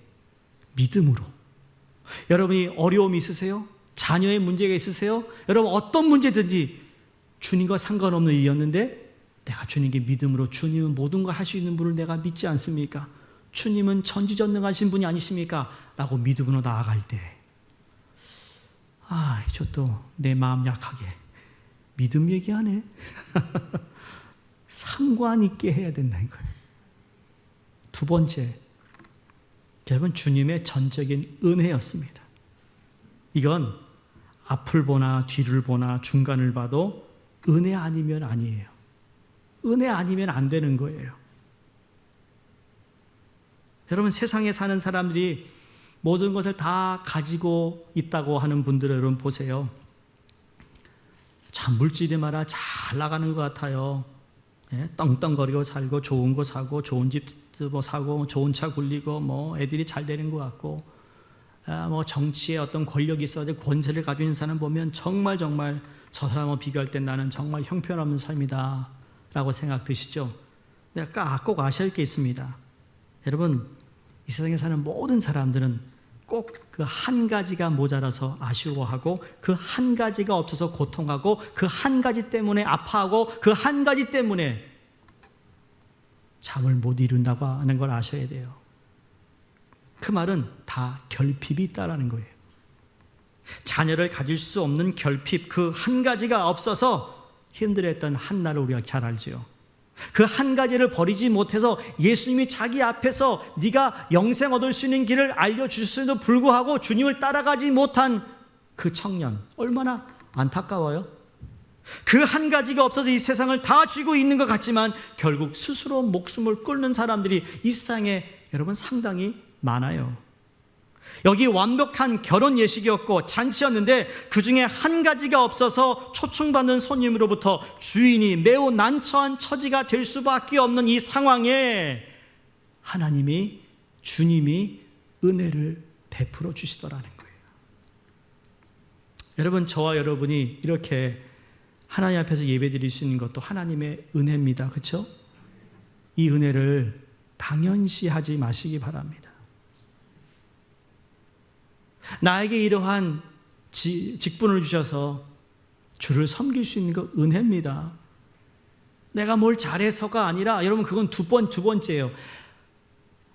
믿음으로. 여러분이 어려움이 있으세요? 자녀의 문제가 있으세요? 여러분 어떤 문제든지 주님과 상관없는 일이었는데 내가 주님께 믿음으로, 주님은 모든 걸 할 수 있는 분을 내가 믿지 않습니까? 주님은 전지전능하신 분이 아니십니까? 라고 믿음으로 나아갈 때, 저 또 내 마음 약하게 믿음 얘기하네. 상관 있게 해야 된다는 거예요. 두 번째, 여러분, 주님의 전적인 은혜였습니다. 이건 앞을 보나 뒤를 보나 중간을 봐도 은혜 아니면 아니에요. 은혜 아니면 안 되는 거예요. 여러분, 세상에 사는 사람들이 모든 것을 다 가지고 있다고 하는 분들을 여러분 보세요. 참 물질이 말아 잘 나가는 것 같아요. 예? 떵떵거리고 살고 좋은 거 사고 좋은 집 뭐 사고 좋은 차 굴리고 뭐 애들이 잘 되는 것 같고, 뭐 정치에 어떤 권력이 있어야 권세를 가지고 있는 사람 보면 정말 저 사람과 비교할 때 나는 정말 형편없는 삶이다 라고 생각 드시죠? 내가 꼭 아셔야 할 게 있습니다. 여러분, 이 세상에 사는 모든 사람들은 꼭 그 한 가지가 모자라서 아쉬워하고, 그 한 가지가 없어서 고통하고, 그 한 가지 때문에 아파하고, 그 한 가지 때문에 잠을 못 이룬다고 하는 걸 아셔야 돼요. 그 말은 다 결핍이 있다라는 거예요. 자녀를 가질 수 없는 결핍, 그 한 가지가 없어서 힘들었던 한나를 우리가 잘 알지요. 그 한 가지를 버리지 못해서 예수님이 자기 앞에서 네가 영생 얻을 수 있는 길을 알려주셨음에도 불구하고 주님을 따라가지 못한 그 청년, 얼마나 안타까워요. 그 한 가지가 없어서 이 세상을 다 쥐고 있는 것 같지만 결국 스스로 목숨을 끊는 사람들이 이 세상에 여러분 상당히 많아요. 여기 완벽한 결혼 예식이었고 잔치였는데 그 중에 한 가지가 없어서 초청받는 손님으로부터 주인이 매우 난처한 처지가 될 수밖에 없는 이 상황에 하나님이, 주님이 은혜를 베풀어 주시더라는 거예요. 여러분, 저와 여러분이 이렇게 하나님 앞에서 예배드릴 수 있는 것도 하나님의 은혜입니다. 그렇죠? 이 은혜를 당연시하지 마시기 바랍니다. 나에게 이러한 직분을 주셔서 주를 섬길 수 있는 것 은혜입니다. 내가 뭘 잘해서가 아니라, 여러분, 그건 두 번째예요.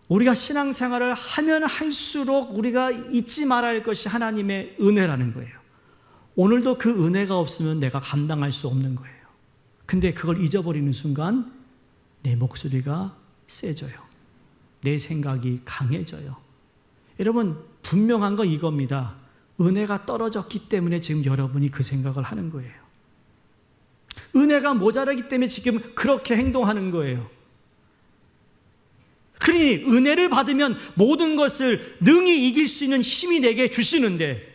우리가 신앙생활을 하면 할수록 우리가 잊지 말아야 할 것이 하나님의 은혜라는 거예요. 오늘도 그 은혜가 없으면 내가 감당할 수 없는 거예요. 근데 그걸 잊어버리는 순간 내 목소리가 세져요. 내 생각이 강해져요. 여러분, 분명한 건 이겁니다. 은혜가 떨어졌기 때문에 지금 여러분이 그 생각을 하는 거예요. 은혜가 모자라기 때문에 지금 그렇게 행동하는 거예요. 그러니 은혜를 받으면 모든 것을 능히 이길 수 있는 힘이 내게 주시는데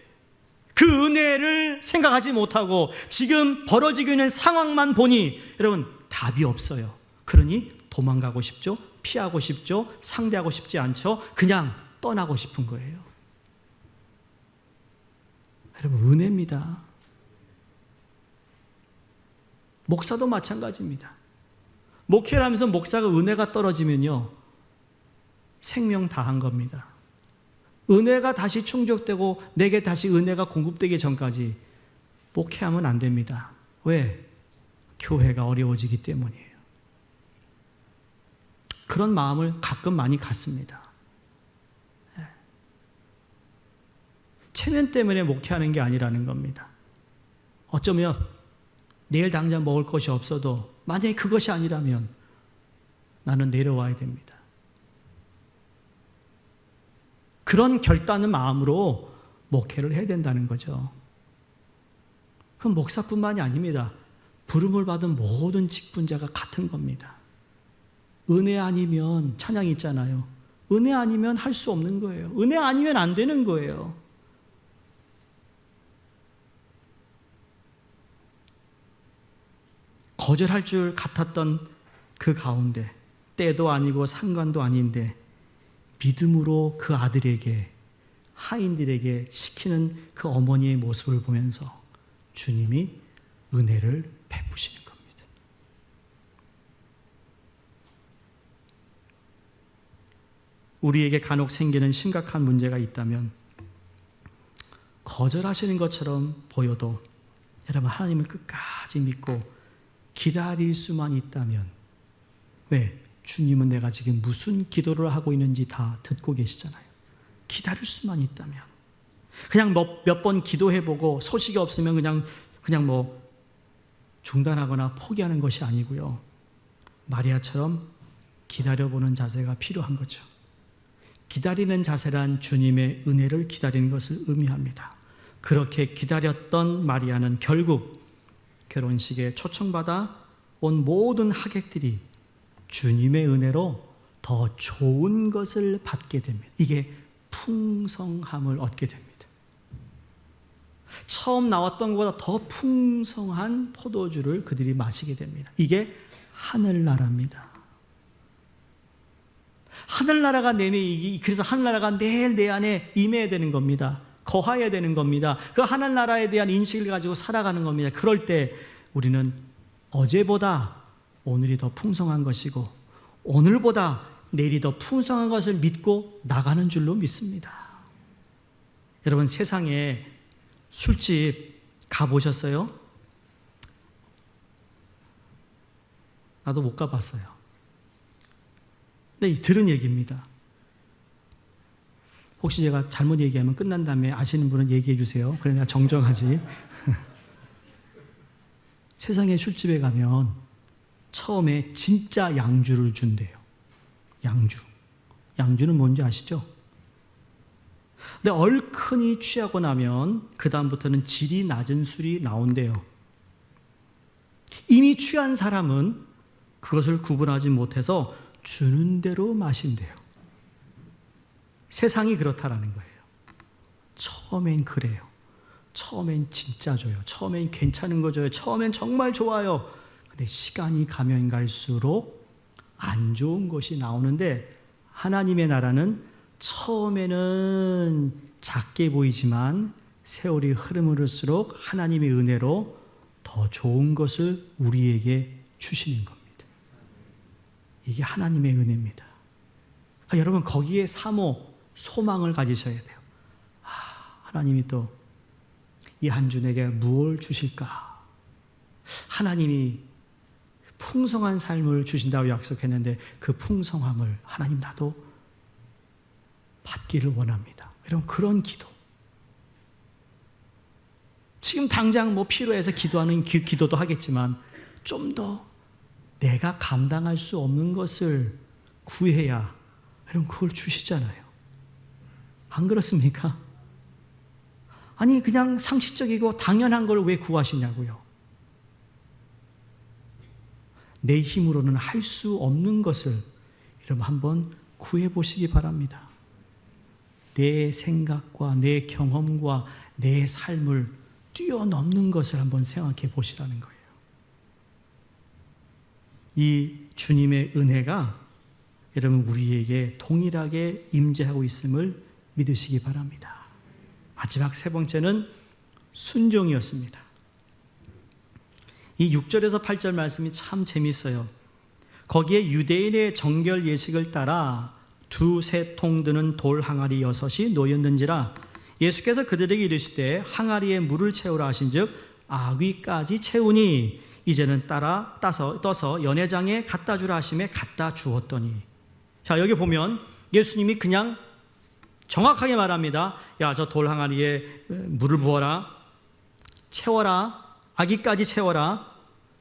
그 은혜를 생각하지 못하고 지금 벌어지고 있는 상황만 보니 여러분 답이 없어요. 그러니 도망가고 싶죠. 피하고 싶죠. 상대하고 싶지 않죠. 그냥 떠나고 싶은 거예요. 여러분, 은혜입니다. 목사도 마찬가지입니다. 목회를 하면서 목사가 은혜가 떨어지면요, 생명 다한 겁니다. 은혜가 다시 충족되고 내게 다시 은혜가 공급되기 전까지 목회하면 안 됩니다. 왜? 교회가 어려워지기 때문이에요. 그런 마음을 가끔 많이 갖습니다. 체면 때문에 목회하는 게 아니라는 겁니다. 어쩌면 내일 당장 먹을 것이 없어도 만약에 그것이 아니라면 나는 내려와야 됩니다. 그런 결단의 마음으로 목회를 해야 된다는 거죠. 그건 목사뿐만이 아닙니다. 부름을 받은 모든 직분자가 같은 겁니다. 은혜 아니면, 찬양이 있잖아요. 은혜 아니면 할 수 없는 거예요. 은혜 아니면 안 되는 거예요. 거절할 줄 같았던 그 가운데, 때도 아니고 상관도 아닌데 믿음으로 그 아들에게, 하인들에게 시키는 그 어머니의 모습을 보면서 주님이 은혜를 베푸시는 겁니다. 우리에게 간혹 생기는 심각한 문제가 있다면 거절하시는 것처럼 보여도 여러분, 하나님을 끝까지 믿고 기다릴 수만 있다면, 왜? 주님은 내가 지금 무슨 기도를 하고 있는지 다 듣고 계시잖아요. 기다릴 수만 있다면, 그냥 몇 번 기도해보고 소식이 없으면 그냥 뭐 중단하거나 포기하는 것이 아니고요. 마리아처럼 기다려보는 자세가 필요한 거죠. 기다리는 자세란 주님의 은혜를 기다리는 것을 의미합니다. 그렇게 기다렸던 마리아는 결국 결혼식에 초청받아 온 모든 하객들이 주님의 은혜로 더 좋은 것을 받게 됩니다. 이게 풍성함을 얻게 됩니다. 처음 나왔던 것보다 더 풍성한 포도주를 그들이 마시게 됩니다. 이게 하늘나라입니다. 하늘나라가 그래서 하늘나라가 매일 내 안에 임해야 되는 겁니다. 거하여야 되는 겁니다. 그 하늘나라에 대한 인식을 가지고 살아가는 겁니다. 그럴 때 우리는 어제보다 오늘이 더 풍성한 것이고 오늘보다 내일이 더 풍성한 것을 믿고 나가는 줄로 믿습니다. 여러분, 세상에 술집 가보셨어요? 나도 못 가봤어요. 근데 들은 얘기입니다. 혹시 제가 잘못 얘기하면 끝난 다음에 아시는 분은 얘기해 주세요. 그래 내가 정정하지. 세상에 술집에 가면 처음에 진짜 양주를 준대요. 양주는 뭔지 아시죠? 근데 얼큰이 취하고 나면 그 다음부터는 질이 낮은 술이 나온대요. 이미 취한 사람은 그것을 구분하지 못해서 주는 대로 마신대요. 세상이 그렇다라는 거예요. 처음엔 그래요. 처음엔 진짜 줘요. 처음엔 괜찮은 거 줘요. 처음엔 정말 좋아요. 근데 시간이 가면 갈수록 안 좋은 것이 나오는데, 하나님의 나라는 처음에는 작게 보이지만 세월이 흐를수록 하나님의 은혜로 더 좋은 것을 우리에게 주시는 겁니다. 이게 하나님의 은혜입니다. 그러니까 여러분, 거기에 사모, 소망을 가지셔야 돼요. 하나님이 또 이 한 주 내게 무엇을 주실까? 하나님이 풍성한 삶을 주신다고 약속했는데 그 풍성함을 하나님 나도 받기를 원합니다. 여러분, 그런 기도. 지금 당장 필요해서 기도하는 기도도 하겠지만 좀 더 내가 감당할 수 없는 것을 구해야 여러분 그걸 주시잖아요. 안 그렇습니까? 아니 그냥 상식적이고 당연한 걸 왜 구하시냐고요. 내 힘으로는 할 수 없는 것을 여러분 한번 구해보시기 바랍니다. 내 생각과 내 경험과 내 삶을 뛰어넘는 것을 한번 생각해 보시라는 거예요. 이 주님의 은혜가 여러분 우리에게 동일하게 임재하고 있음을 믿으시기 바랍니다. 마지막 세 번째는 순종이었습니다. 이 6절에서 8절 말씀이 참 재미있어요. 거기에 유대인의 정결 예식을 따라 2-3통 드는 돌 항아리 6이 놓였는지라 예수께서 그들에게 이르시되 항아리에 물을 채우라 하신즉 아귀까지 채우니 이제는 떠서 연회장에 갖다 주라 하심에 갖다 주었더니. 자, 여기 보면 예수님이 그냥 정확하게 말합니다. 야, 저 돌 항아리에 물을 부어라, 채워라, 아기까지 채워라,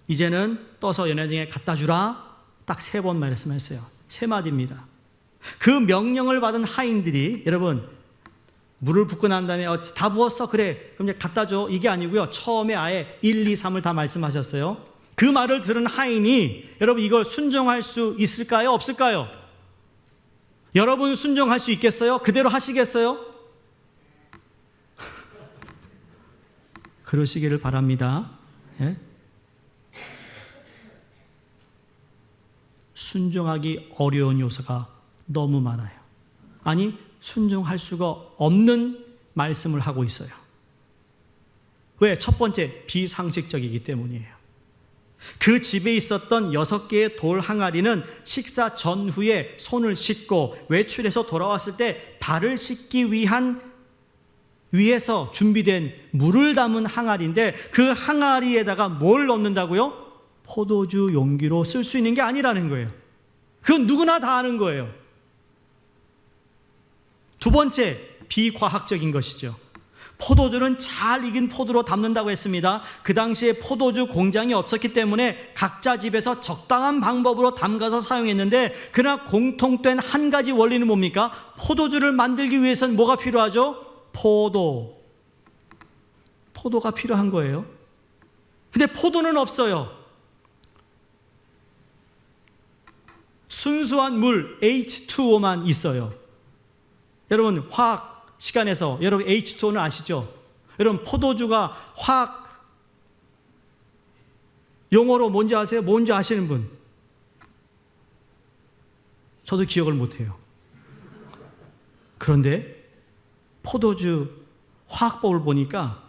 이제는 떠서 연회장에 갖다 주라. 딱 3번 말씀했어요. 3마디입니다. 그 명령을 받은 하인들이, 여러분 물을 붓고 난 다음에 다 부었어? 그래 그럼 이제 갖다 줘, 이게 아니고요. 처음에 아예 1, 2, 3을 다 말씀하셨어요. 그 말을 들은 하인이 여러분 이걸 순종할 수 있을까요? 없을까요? 여러분 순종할 수 있겠어요? 그대로 하시겠어요? 그러시기를 바랍니다. 예? 순종하기 어려운 요소가 너무 많아요. 아니 순종할 수가 없는 말씀을 하고 있어요. 왜? 첫 번째, 비상식적이기 때문이에요. 그 집에 있었던 6개의 돌 항아리는 식사 전후에 손을 씻고 외출해서 돌아왔을 때 발을 씻기 위해서 준비된 물을 담은 항아리인데 그 항아리에다가 뭘 넣는다고요? 포도주 용기로 쓸 수 있는 게 아니라는 거예요. 그건 누구나 다 아는 거예요. 두 번째, 비과학적인 것이죠. 포도주는 잘 익은 포도로 담는다고 했습니다. 그 당시에 포도주 공장이 없었기 때문에 각자 집에서 적당한 방법으로 담가서 사용했는데, 그러나 공통된 한 가지 원리는 뭡니까? 포도주를 만들기 위해서는 뭐가 필요하죠? 포도가 필요한 거예요. 근데 포도는 없어요. 순수한 물 H2O만 있어요. 여러분 화학 시간에서 여러분 H2O는 아시죠? 여러분 포도주가 화학 용어로 뭔지 아세요? 뭔지 아시는 분? 저도 기억을 못해요. 그런데 포도주 화학법을 보니까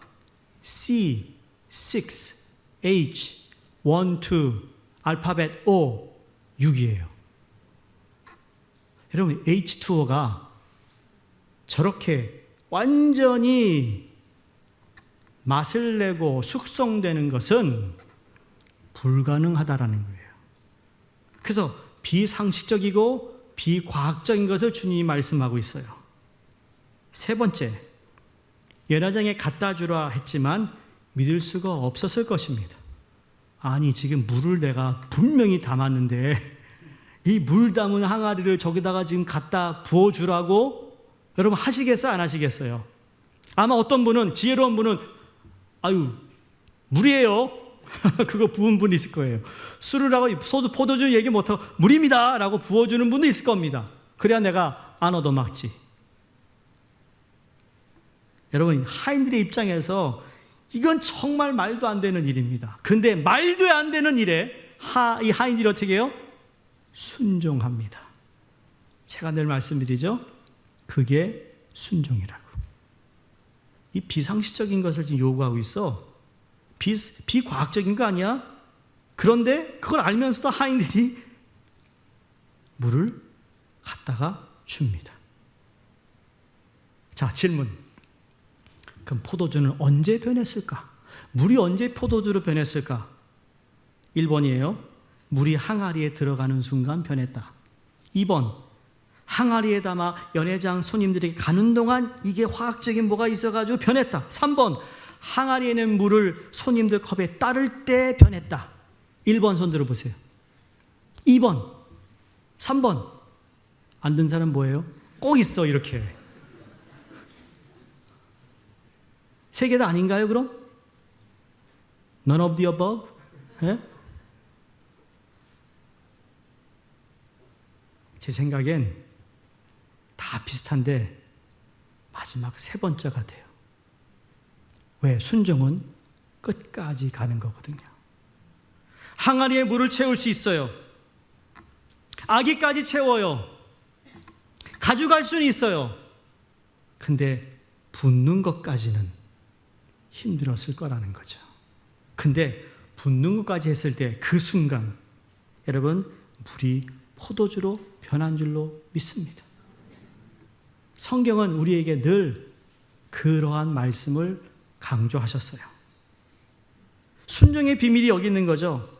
C, 6, H, 1, 2, 알파벳 O, 6이에요. 여러분 H2O가 저렇게 완전히 맛을 내고 숙성되는 것은 불가능하다라는 거예요. 그래서 비상식적이고 비과학적인 것을 주님이 말씀하고 있어요. 세 번째, 연회장에 갖다 주라 했지만 믿을 수가 없었을 것입니다. 아니 지금 물을 내가 분명히 담았는데 이 물 담은 항아리를 저기다가 지금 갖다 부어주라고 여러분 하시겠어요? 안 하시겠어요? 아마 어떤 분은, 지혜로운 분은 아유 물이에요 그거 부은 분이 있을 거예요. 술을 하고 포도주 얘기 못하고 물입니다 라고 부어주는 분도 있을 겁니다. 그래야 내가 안 얻어먹지. 여러분 하인들의 입장에서 이건 정말 말도 안 되는 일입니다. 근데 말도 안 되는 일에 이 하인들이 어떻게 해요? 순종합니다. 제가 늘 말씀드리죠. 그게 순종이라고. 이 비상식적인 것을 지금 요구하고 있어. 비과학적인 거 아니야? 그런데 그걸 알면서도 하인들이 물을 갖다가 줍니다. 자, 질문. 그럼 포도주는 언제 변했을까? 물이 언제 포도주로 변했을까? 1번이에요. 물이 항아리에 들어가는 순간 변했다. 2번. 항아리에 담아 연회장 손님들에게 가는 동안 이게 화학적인 뭐가 있어가지고 변했다. 3번. 항아리에는 물을 손님들 컵에 따를 때 변했다. 1번 손 들어보세요. 2번. 3번. 안 든 사람 뭐예요? 꼭 있어 이렇게. 세 개 다 아닌가요 그럼? None of the above? 예? 제 생각엔 다 비슷한데 마지막 세 번째가 돼요. 왜? 순종은 끝까지 가는 거거든요. 항아리에 물을 채울 수 있어요. 아기까지 채워요. 가져갈 수는 있어요. 근데 붓는 것까지는 힘들었을 거라는 거죠. 근데 붓는 것까지 했을 때 그 순간 여러분 물이 포도주로 변한 줄로 믿습니다. 성경은 우리에게 늘 그러한 말씀을 강조하셨어요. 순종의 비밀이 여기 있는 거죠.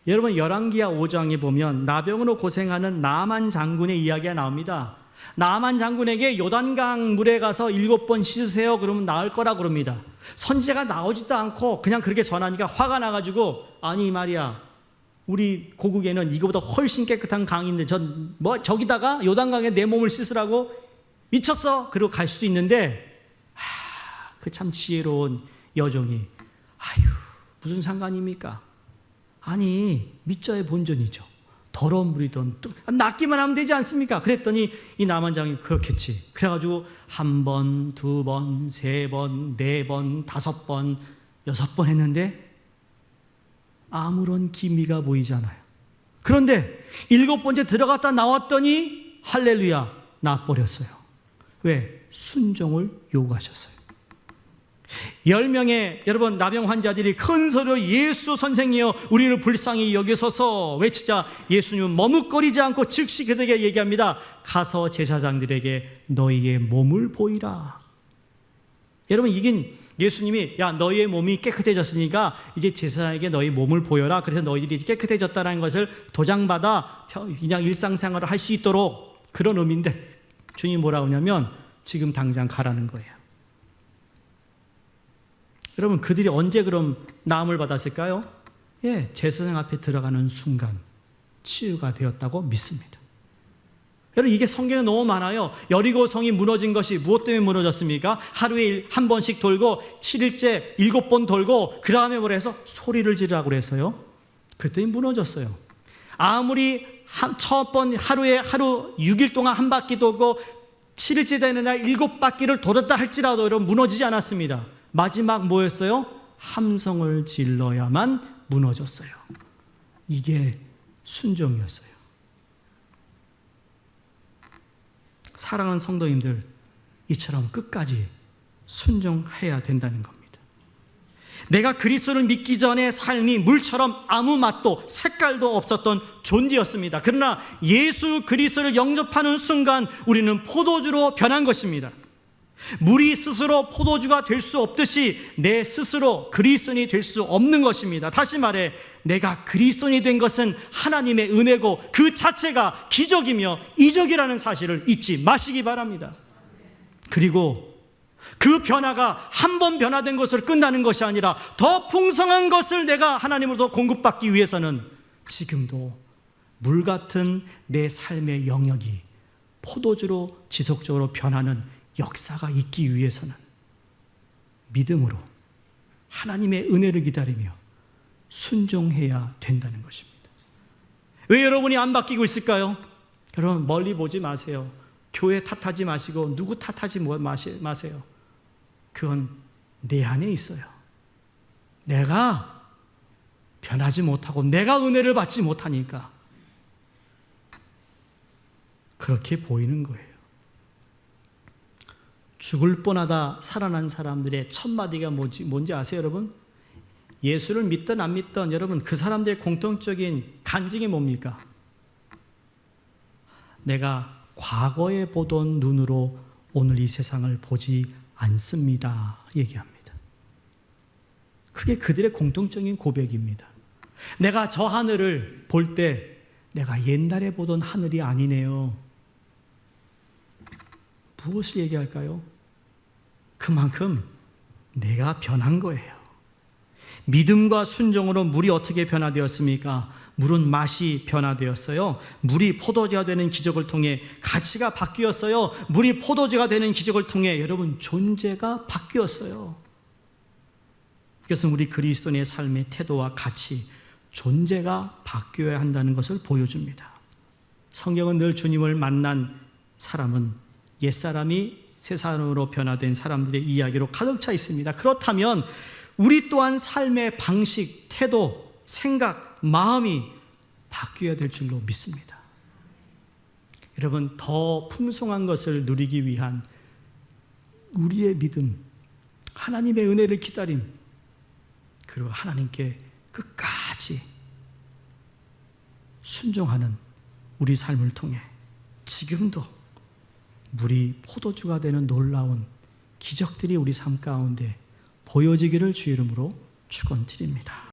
여러분 열왕기하 5장에 보면 나병으로 고생하는 나만 장군의 이야기가 나옵니다. 나만 장군에게 요단강 물에 가서 7번 씻으세요 그러면 나을 거라 그럽니다. 선지자가 나오지도 않고 그냥 그렇게 전하니까 화가 나가지고 아니 말이야 우리 고국에는 이거보다 훨씬 깨끗한 강인데 저기다가 요단강에 내 몸을 씻으라고 미쳤어? 그러고 갈 수도 있는데 그 참 지혜로운 여종이 아유 무슨 상관입니까? 아니 밑자의 본전이죠. 더러운 물이든 낫기만 하면 되지 않습니까? 그랬더니 이 남한장이 그렇겠지. 그래가지고 1번, 2번, 3번, 4번, 5번, 6번 했는데 아무런 기미가 보이잖아요. 그런데 7번째 들어갔다 나왔더니 할렐루야 놔버렸어요. 왜? 순종을 요구하셨어요. 10명의 여러분 나병 환자들이 큰 소리로 예수 선생이여 우리를 불쌍히 여기소서 외치자 예수님은 머뭇거리지 않고 즉시 그들에게 얘기합니다. 가서 제사장들에게 너희의 몸을 보이라. 여러분 이긴 예수님이 야 너희의 몸이 깨끗해졌으니까 이제 제사장에게 너희 몸을 보여라. 그래서 너희들이 깨끗해졌다는 것을 도장받아 그냥 일상생활을 할 수 있도록 그런 의미인데 주님이 뭐라고 하냐면 지금 당장 가라는 거예요. 여러분, 그들이 언제 그럼 나음을 받았을까요? 예, 제사장 앞에 들어가는 순간 치유가 되었다고 믿습니다. 여러분, 이게 성경에 너무 많아요. 여리고 성이 무너진 것이 무엇 때문에 무너졌습니까? 하루에 한 번씩 돌고 7일째 7번 돌고 그 다음에 뭐라 해서 소리를 지르라고 그래서요. 그랬더니 무너졌어요. 아무리 첫 번 하루 6일 동안 한 바퀴 돌고 7일째 되는 날 7바퀴를 돌았다 할지라도 여러분 무너지지 않았습니다. 마지막 뭐였어요? 함성을 질러야만 무너졌어요. 이게 순종이었어요. 사랑하는 성도님들, 이처럼 끝까지 순종해야 된다는 겁니다. 내가 그리스도를 믿기 전에 삶이 물처럼 아무 맛도 색깔도 없었던 존재였습니다. 그러나 예수 그리스도를 영접하는 순간 우리는 포도주로 변한 것입니다. 물이 스스로 포도주가 될 수 없듯이 내 스스로 그리스도인이 될 수 없는 것입니다. 다시 말해, 내가 그리스도인이 된 것은 하나님의 은혜고 그 자체가 기적이며 이적이라는 사실을 잊지 마시기 바랍니다. 그리고 그 변화가 한 번 변화된 것으로 끝나는 것이 아니라 더 풍성한 것을 내가 하나님으로부터 공급받기 위해서는 지금도 물 같은 내 삶의 영역이 포도주로 지속적으로 변하는 역사가 있기 위해서는 믿음으로 하나님의 은혜를 기다리며 순종해야 된다는 것입니다. 왜 여러분이 안 바뀌고 있을까요? 여러분, 멀리 보지 마세요. 교회 탓하지 마시고 누구 탓하지 마세요. 그건 내 안에 있어요. 내가 변하지 못하고 내가 은혜를 받지 못하니까 그렇게 보이는 거예요. 죽을 뻔하다 살아난 사람들의 첫 마디가 뭔지 아세요, 여러분? 예수를 믿든 안 믿든 여러분, 그 사람들의 공통적인 간증이 뭡니까? 내가 과거에 보던 눈으로 오늘 이 세상을 보지 않습니다. 얘기합니다. 그게 그들의 공통적인 고백입니다. 내가 저 하늘을 볼 때 내가 옛날에 보던 하늘이 아니네요. 무엇을 얘기할까요? 그만큼 내가 변한 거예요. 믿음과 순종으로 물이 어떻게 변화되었습니까? 물은 맛이 변화되었어요. 물이 포도주가 되는 기적을 통해 가치가 바뀌었어요. 물이 포도주가 되는 기적을 통해 여러분 존재가 바뀌었어요. 이것은 우리 그리스도인의 삶의 태도와 가치, 존재가 바뀌어야 한다는 것을 보여줍니다. 성경은 늘 주님을 만난 사람은 옛사람이 새 사람으로 변화된 사람들의 이야기로 가득 차 있습니다. 그렇다면 우리 또한 삶의 방식, 태도, 생각, 마음이 바뀌어야 될 줄로 믿습니다. 여러분, 더 풍성한 것을 누리기 위한 우리의 믿음, 하나님의 은혜를 기다림, 그리고 하나님께 끝까지 순종하는 우리 삶을 통해 지금도 물이 포도주가 되는 놀라운 기적들이 우리 삶 가운데 보여지기를 주 이름으로 축원드립니다.